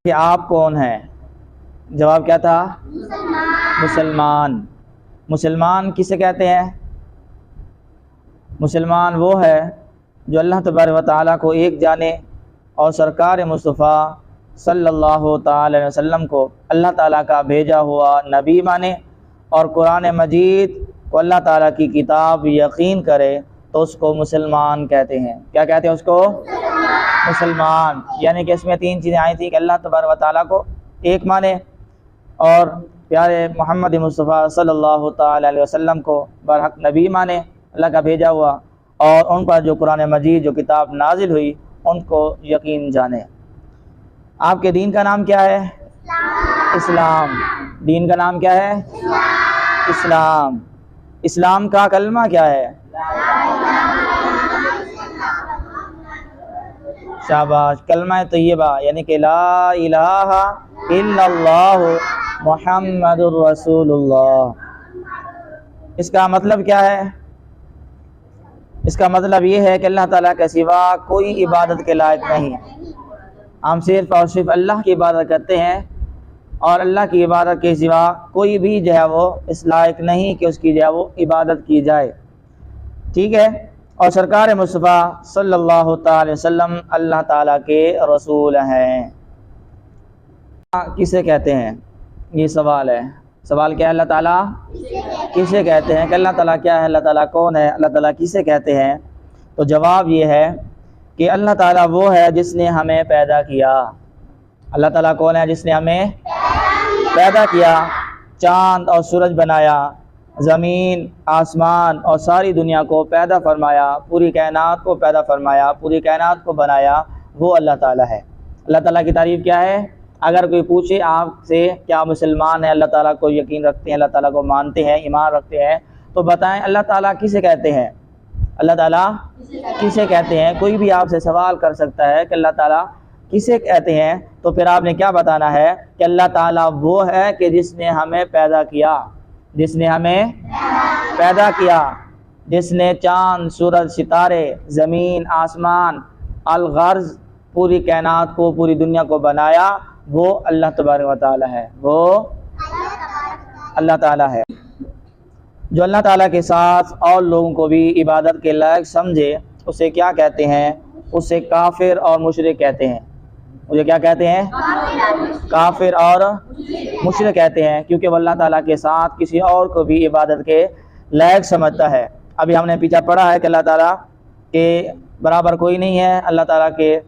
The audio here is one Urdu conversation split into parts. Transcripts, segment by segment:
کہ آپ کون ہیں؟ جواب کیا تھا؟ مسلمان۔ مسلمان کسے کہتے ہیں؟ مسلمان وہ ہے جو اللہ تبارک و تعالیٰ کو ایک جانے اور سرکار مصطفیٰ صلی اللہ تعالی علیہ وسلم کو اللہ تعالیٰ کا بھیجا ہوا نبی مانے اور قرآن مجید کو اللہ تعالیٰ کی کتاب یقین کرے تو اس کو مسلمان کہتے ہیں۔ کیا کہتے ہیں اس کو؟ مسلمان۔ یعنی کہ اس میں 3 چیزیں آئی تھیں کہ اللہ تبارک و تعالیٰ کو ایک مانے اور پیارے محمد مصطفیٰ صلی اللہ تعالی علیہ وسلم کو برحق نبی مانے اللہ کا بھیجا ہوا، اور ان پر جو قرآن مجید جو کتاب نازل ہوئی ان کو یقین جانے۔ آپ کے دین کا نام کیا ہے؟ اسلام۔ دین کا نام کیا ہے؟ اسلام۔ اسلام کا کلمہ کیا ہے؟ شاباش، کلمہ طیبہ، یعنی کہ لا الہ الا اللہ محمد الرسول اللہ۔ اس کا مطلب کیا ہے؟ اس کا مطلب یہ ہے کہ اللہ تعالیٰ کے سوا کوئی عبادت کے لائق نہیں، ہم صرف اور صرف اللہ کی عبادت کرتے ہیں، اور اللہ کی عبادت کے سوا کوئی بھی جو ہے وہ اس لائق نہیں کہ اس کی جو ہے وہ عبادت کی جائے، ٹھیک ہے۔ اور سرکار مصطفیٰ صلی اللہ تعالی وسلم اللہ تعالیٰ کے رسول ہیں۔ کسے کہتے ہیں؟ یہ سوال ہے۔ سوال کیا ہے؟ اللہ تعالیٰ کسے کہتے ہیں؟ کہ اللہ تعالیٰ کیا ہے، اللہ تعالیٰ کون ہے، اللہ تعالیٰ کسے کہتے ہیں؟ تو جواب یہ ہے کہ اللہ تعالیٰ وہ ہے جس نے ہمیں پیدا کیا۔ اللہ تعالیٰ کون ہے؟ جس نے ہمیں پیدا کیا، چاند اور سورج بنایا، زمین، آسمان اور ساری دنیا کو پیدا فرمایا، پوری کائنات کو پیدا فرمایا، پوری کائنات کو بنایا، وہ اللہ تعالیٰ ہے۔ اللہ تعالیٰ کی تعریف کیا ہے؟ اگر کوئی پوچھے آپ سے کیا مسلمان ہیں، اللہ تعالیٰ کو یقین رکھتے ہیں، اللہ تعالیٰ کو مانتے ہیں، ایمان رکھتے ہیں، تو بتائیں اللہ تعالیٰ کسے کہتے ہیں؟ اللہ تعالیٰ کسے کہتے ہیں؟ کوئی بھی آپ سے سوال کر سکتا ہے کہ اللہ تعالیٰ کسے کہتے ہیں، تو پھر آپ نے کیا بتانا ہے کہ اللہ تعالیٰ وہ ہے کہ جس نے ہمیں پیدا کیا، جس نے ہمیں پیدا کیا، جس نے چاند، سورج، ستارے، زمین، آسمان، الغرض پوری کائنات کو، پوری دنیا کو بنایا، وہ اللہ تبارک و تعالیٰ ہے، وہ اللہ تعالیٰ ہے۔ جو اللہ تعالیٰ کے ساتھ اور لوگوں کو بھی عبادت کے لائق سمجھے اسے کیا کہتے ہیں؟ اسے کافر اور مشرک کہتے ہیں۔ مجھے کیا کہتے ہیں؟ کافر اور مشرک کہتے ہیں، کیونکہ وہ اللہ تعالیٰ کے ساتھ کسی اور کو بھی عبادت کے لائق سمجھتا ہے۔ ابھی ہم نے پیچھے پڑھا ہے کہ اللہ تعالیٰ کے برابر کوئی نہیں ہے، اللہ تعالیٰ کے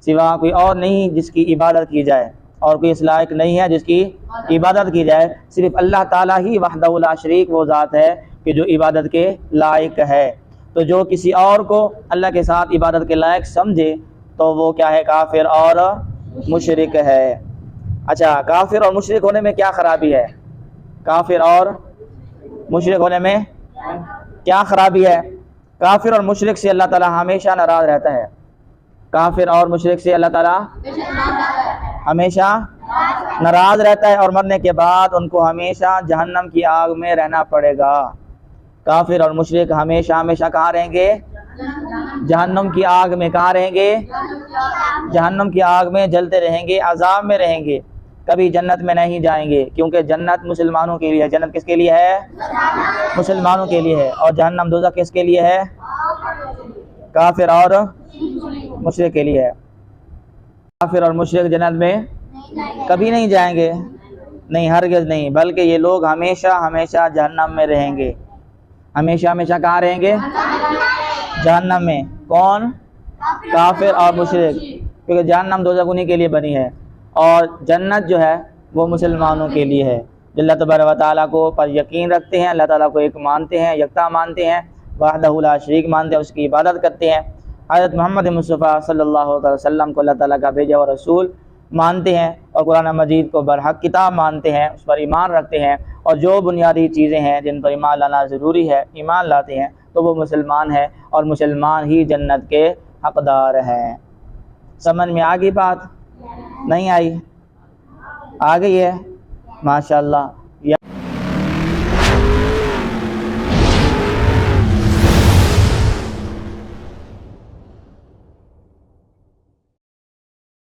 سوا کوئی اور نہیں جس کی عبادت کی جائے، اور کوئی اس لائق نہیں ہے جس کی عبادت کی جائے، صرف اللہ تعالیٰ ہی وحدہ لا شریک وہ ذات ہے کہ جو عبادت کے لائق ہے۔ تو جو کسی اور کو اللہ کے ساتھ عبادت کے لائق سمجھے تو وہ کیا ہے؟ کافر اور مشرک ہے۔ اچھا، کافر اور مشرک ہونے میں کیا خرابی ہے؟ کافر اور مشرک ہونے میں کیا خرابی ہے؟ کافر اور مشرک سے اللہ تعالیٰ ہمیشہ ناراض رہتا ہے۔ کافر اور مشرک سے اللہ تعالیٰ ہمیشہ ناراض رہتا ہے، اور مرنے کے بعد ان کو ہمیشہ جہنم کی آگ میں رہنا پڑے گا۔ کافر اور مشرک ہمیشہ ہمیشہ کہاں رہیں گے؟ جہنم کی آگ میں۔ کہاں رہیں گے؟ جہنم کی آگ میں جلتے رہیں گے، عذاب میں رہیں گے، کبھی جنت میں نہیں جائیں گے، کیونکہ جنت مسلمانوں کے لیے ہے۔ جنت کس کے لیے ہے؟ مسلمانوں کے لیے ہے۔ اور جہنم دوزخ کس کے لیے ہے؟ کافر اور مشرک کے لیے ہے۔ کافر اور مشرک جنت میں کبھی نہیں جائیں گے، نہیں، ہرگز نہیں، بلکہ یہ لوگ ہمیشہ ہمیشہ جہنم میں رہیں گے۔ ہمیشہ ہمیشہ کہاں رہیں گے؟ جہنم میں۔ کون؟ کافر اور مشرک، کیونکہ جہنم دوزخ انہی کے لیے بنی ہے، اور جنت جو ہے وہ مسلمانوں کے لیے ہے، جو اللہ تبارک و تعالیٰ کو پر یقین رکھتے ہیں، اللہ تعالیٰ کو ایک مانتے ہیں، یکتا مانتے ہیں، وحدہ لا شریک مانتے ہیں، اس کی عبادت کرتے ہیں، حضرت محمد مصطفیٰ صلی اللہ علیہ وسلم کو اللہ تعالیٰ کا بھیجا ہوا رسول مانتے ہیں، اور قرآن مجید کو برحق کتاب مانتے ہیں، اس پر ایمان رکھتے ہیں، اور جو بنیادی چیزیں ہیں جن پر ایمان لانا ضروری ہے ایمان لاتے ہیں، تو وہ مسلمان ہیں، اور مسلمان ہی جنت کے حقدار ہیں۔ سمجھ میں آ گئی بات؟ نہیں آئی؟ آ گئی ہے؟ ماشاءاللہ۔